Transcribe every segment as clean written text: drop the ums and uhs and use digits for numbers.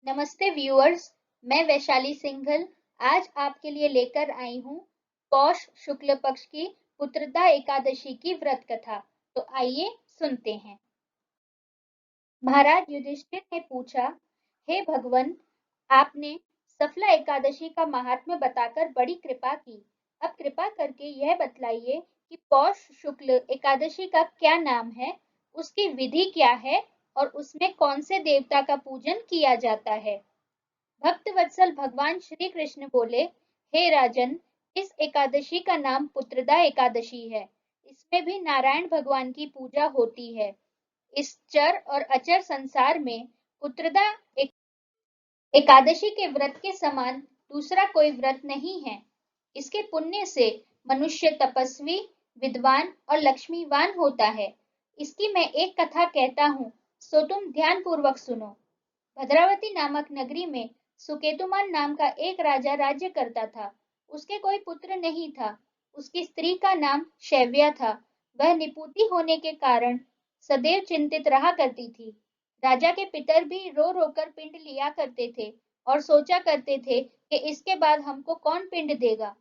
नमस्ते व्यूअर्स। मैं वैशाली सिंघल आज आपके लिए लेकर आई हूँ पौष शुक्ल पक्ष की पुत्रदा एकादशी की व्रत कथा। तो आइए सुनते हैं। महाराज युधिष्ठिर ने पूछा, हे भगवन, आपने सफला एकादशी का महात्म्य बताकर बड़ी कृपा की। अब कृपा करके यह बतलाइए कि पौष शुक्ल एकादशी का क्या नाम है, उसकी विधि क्या है और उसमें कौन से देवता का पूजन किया जाता है। भक्तवत्सल भगवान श्री कृष्ण बोले, हे राजन, इस एकादशी का नाम पुत्रदा एकादशी है। इसमें भी नारायण भगवान की पूजा होती है। इस चर और अचर संसार में पुत्रदा एकादशी के व्रत के समान दूसरा कोई व्रत नहीं है। इसके पुण्य से मनुष्य तपस्वी, विद्वान और लक्ष्मीवान होता है। इसकी मैं एक कथा कहता हूँ, सो तुम ध्यान पूर्वक सुनो। भद्रावती नामक नगरी में सुकेतुमान नाम का एक राजा राज्य करता था। उसके कोई पुत्र नहीं था। उसकी स्त्री का नाम शैव्या था। वह निपुती होने के कारण सदैव चिंतित रहा करती थी। राजा के पितर भी रो रोकर पिंड लिया करते थे और सोचा करते थे कि इसके बाद हमको कौन पिंड देगा।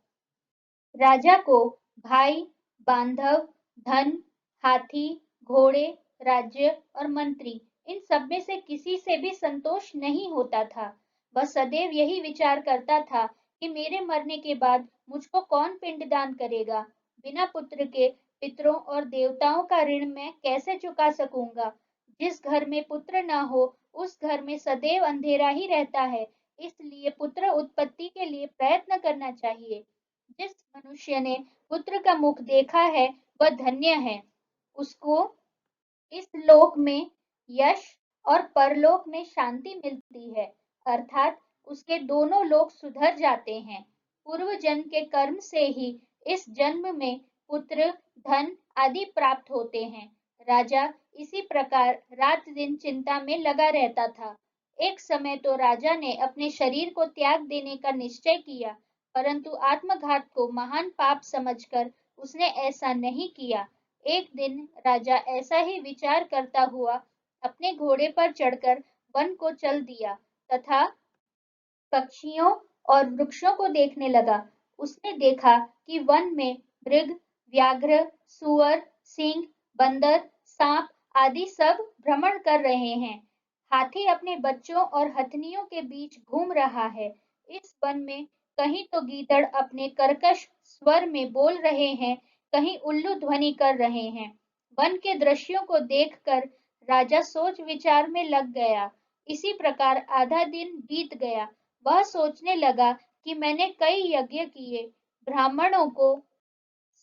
राजा को भाई, बांधव, धन, हाथी, घोड़े, राज्य और मंत्री, इन सब में से किसी से भी संतोष नहीं होता था। वह सदैव यही विचार करता था कि मेरे मरने के बाद मुझको कौन पिंडदान करेगा। बिना पुत्र के पितरों और देवताओं का ऋण मैं कैसे चुका सकूंगा। जिस घर में पुत्र न हो उस घर में सदैव अंधेरा ही रहता है। इसलिए पुत्र उत्पत्ति के लिए प्रयत्न करना चाहिए। जिस मनुष्य ने पुत्र का मुख देखा है वह धन्य है। उसको इस लोक में यश और परलोक में शांति मिलती है, अर्थात उसके दोनों लोक सुधर जाते हैं। पूर्व जन्म के कर्म से ही इस जन्म में पुत्र, धन आदि प्राप्त होते हैं। राजा इसी प्रकार रात दिन चिंता में लगा रहता था। एक समय तो राजा ने अपने शरीर को त्याग देने का निश्चय किया, परंतु आत्मघात को महान पाप समझकर उसने ऐसा नहीं किया। एक दिन राजा ऐसा ही विचार करता हुआ अपने घोड़े पर चढ़कर वन को चल दिया तथा पक्षियों और वृक्षों को देखने लगा। उसने देखा कि वन में मृग, व्याघ्र, सुअर, सिंह, बंदर, सांप आदि सब भ्रमण कर रहे हैं। हाथी अपने बच्चों और हथनियों के बीच घूम रहा है। इस वन में कहीं तो गीदड़ अपने कर्कश स्वर में बोल रहे हैं, कहीं उल्लू ध्वनि कर रहे हैं। वन के दृश्यों को देखकर राजा सोच विचार में लग गया। इसी प्रकार आधा दिन बीत गया। वह सोचने लगा कि मैंने कई यज्ञ किए, ब्राह्मणों को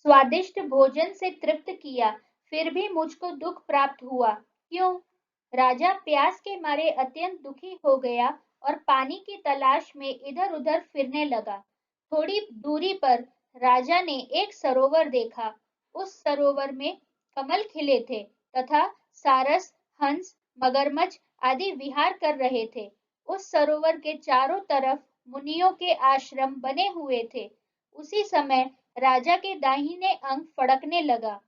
स्वादिष्ट भोजन से तृप्त किया, फिर भी मुझको दुख प्राप्त हुआ। क्यों? राजा प्यास के मारे अत्यंत दुखी हो गया और पानी की तलाश में इधर-उधर फिरने लगा। थोड़ी दूरी पर राजा ने एक सरोवर देखा। उस सरोवर में कमल खिले थे तथा सारस, हंस, मगरमच्छ आदि विहार कर रहे थे। उस सरोवर के चारों तरफ मुनियों के आश्रम बने हुए थे। उसी समय राजा के दाहिने अंग फड़कने लगा।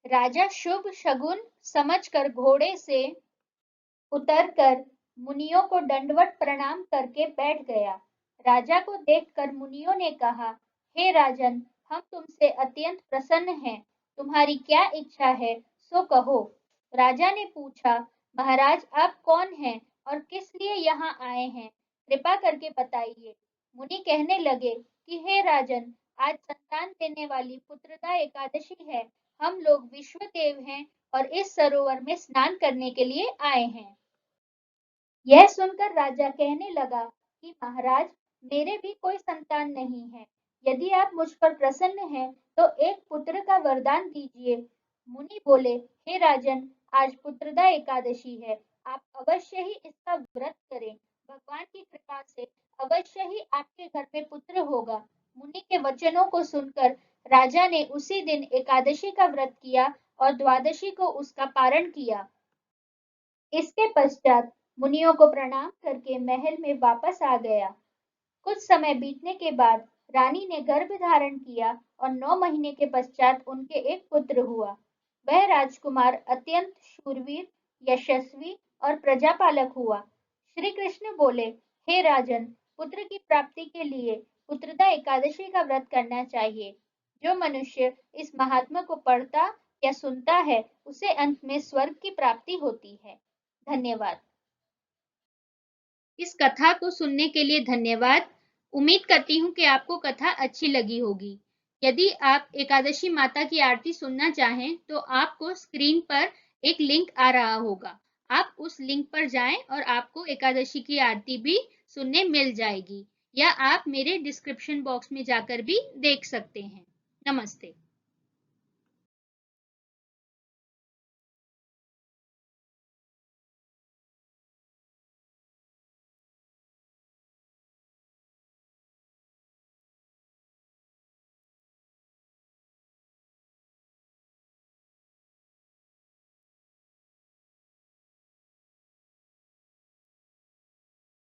राजा शुभ शगुन समझकर घोड़े से उतरकर मुनियों को दंडवत प्रणाम करके बैठ गया। राजा को देखकर मुनियों ने कहा, हे राजन, हम तुमसे अत्यंत प्रसन्न हैं। तुम्हारी क्या इच्छा है सो कहो। राजा ने पूछा, महाराज आप कौन हैं और किस लिए यहाँ आए हैं, कृपा करके बताइए। मुनि कहने लगे कि हे राजन, आज संतान देने वाली पुत्रदा एकादशी है। हम लोग विश्वदेव हैं और इस सरोवर में स्नान करने के लिए आए हैं। यह सुनकर राजा कहने लगा कि महाराज, मेरे भी कोई संतान नहीं है। यदि आप मुझ पर प्रसन्न हैं तो एक पुत्र का वरदान दीजिए। मुनि बोले, हे राजन, आज पुत्रदा एकादशी है। आप अवश्य ही इसका व्रत करें। भगवान की कृपा से अवश्य ही आपके घर में पुत्र होगा। मुनि के वचनों को सुनकर राजा ने उसी दिन एकादशी का व्रत किया और द्वादशी को उसका पारण किया। इसके पश्चात मुनियों को प्रणाम करके महल में वापस आ गया। कुछ समय बीतने के बाद रानी ने गर्भ धारण किया और 9 महीने के पश्चात उनके एक पुत्र हुआ। वह राजकुमार अत्यंत शूरवीर, यशस्वी और प्रजापालक हुआ। श्री कृष्ण बोले, हे राजन, पुत्र की प्राप्ति के लिए पुत्रदा एकादशी का व्रत करना चाहिए। जो मनुष्य इस महात्मा को पढ़ता या सुनता है, उसे अंत में स्वर्ग की प्राप्ति होती है। धन्यवाद। इस कथा को सुनने के लिए धन्यवाद। उम्मीद करती हूँ कि आपको कथा अच्छी लगी होगी। यदि आप एकादशी माता की आरती सुनना चाहें तो आपको स्क्रीन पर एक लिंक आ रहा होगा। आप उस लिंक पर जाएं और आपको एकादशी की आरती भी सुनने मिल जाएगी, या आप मेरे डिस्क्रिप्शन बॉक्स में जाकर भी देख सकते हैं। नमस्ते।